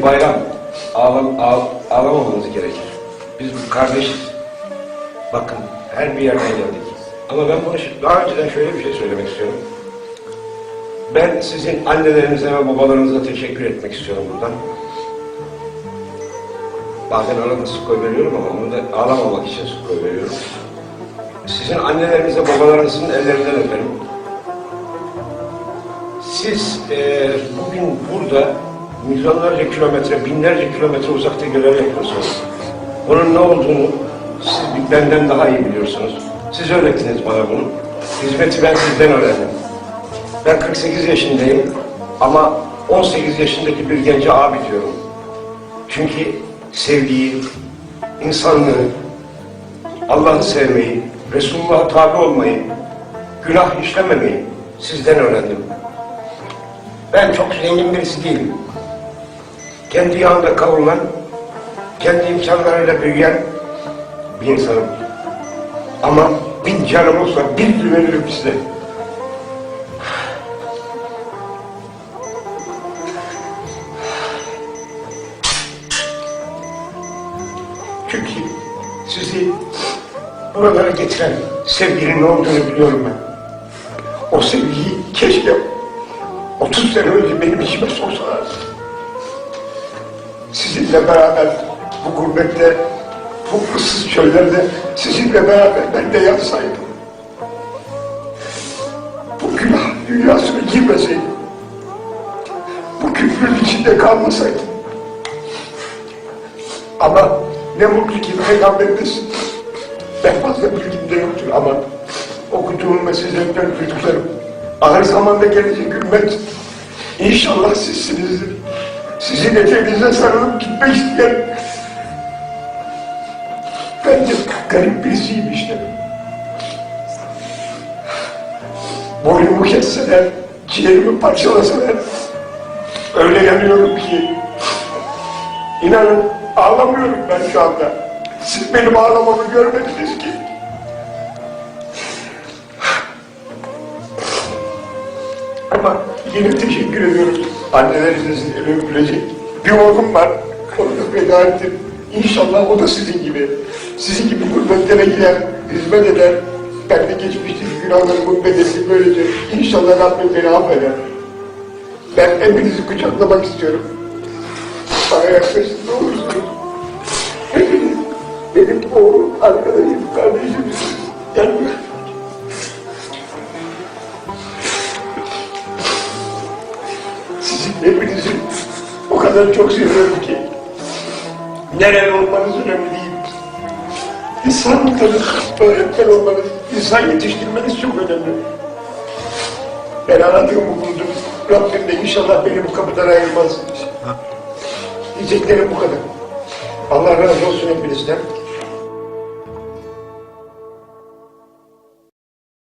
Bayram, ağlamamanız gerekir. Biz kardeşiz. Bakın, her bir yerden geldik. Ama ben bunu daha önceden şöyle bir şey söylemek istiyorum. Ben sizin annelerinize ve babalarınıza teşekkür etmek istiyorum buradan. Bazen arada su koy veriyorum ama onu da ağlamamak için su koy veriyorum. Sizin annelerinize, babalarınızın ellerinden öperim. Siz bugün burada milyonlarca kilometre, binlerce kilometre uzakta görev yapıyorsunuz. Bunun ne olduğunu siz benden daha iyi biliyorsunuz. Siz öğrettiniz bana bunu. Hizmeti ben sizden öğrendim. Ben 48 yaşındayım ama 18 yaşındaki bir gence abi diyorum. Çünkü sevgiyi, insanlığı, Allah'ı sevmeyi, Resulullah'a tabi olmayı, günah işlememeyi sizden öğrendim. Ben çok zengin birisi değilim. Kendi yağında kavrulan, kendi imkanlarıyla büyüyen bir insanım. Ama 1000 canım olsa bir veririm size. Çünkü sizi buralara getiren sevginin ne olduğunu biliyorum ben. O sevgiyi keşke 30 sene önce benim içime soksalar. Sizinle beraber bu gurbette, bu ıssız çöllerde sizinle beraber ben de yatsaydım. Bu günah dünyasına girmeseydim. Bu küfrün içinde kalmasaydım. Ama ne mutlu ki Peygamberimiz, ben fazla bilgim de yoktur ama okuduğum ve sizlerden duyduklarım, ağır zamanda gelecek ümmet, İnşallah sizsinizdir. Sizin eteğinize sarılıp gitmek isteyen, ben de garip birisiyim işte. Boynumu kesseler, ciğerimi parçalasalar, öyle yanıyorum ki, inanın ağlamıyorum ben şu anda. Siz benim ağlamamı görmediniz ki. Ama yine teşekkür ediyoruz. Annelerinizin eli öpülecek bir oğlum var. Onu da feda ettim. İnşallah o da sizin gibi. Sizin gibi gurbetlere gider, hizmet eder. Ben de geçmişteki günahlarımın bedelini böylece. İnşallah Rabbim beni affeder. Ben hepinizi kucaklamak istiyorum. Bana yaklaşın ne olursunuz. Hepiniz benim oğlum, arkadaşım, kardeşim. Yani hepinizi o kadar çok seviyorum ki nerede olmanız önemli değil. İnsanlıkların öğretmen olmanız, insan yetiştirmeniz çok önemli. Ben aradığımı buldum. Rabbim de inşallah beni bu kapıdan ayırmaz. Diyeceklerim bu kadar. Allah razı olsun hepinizden.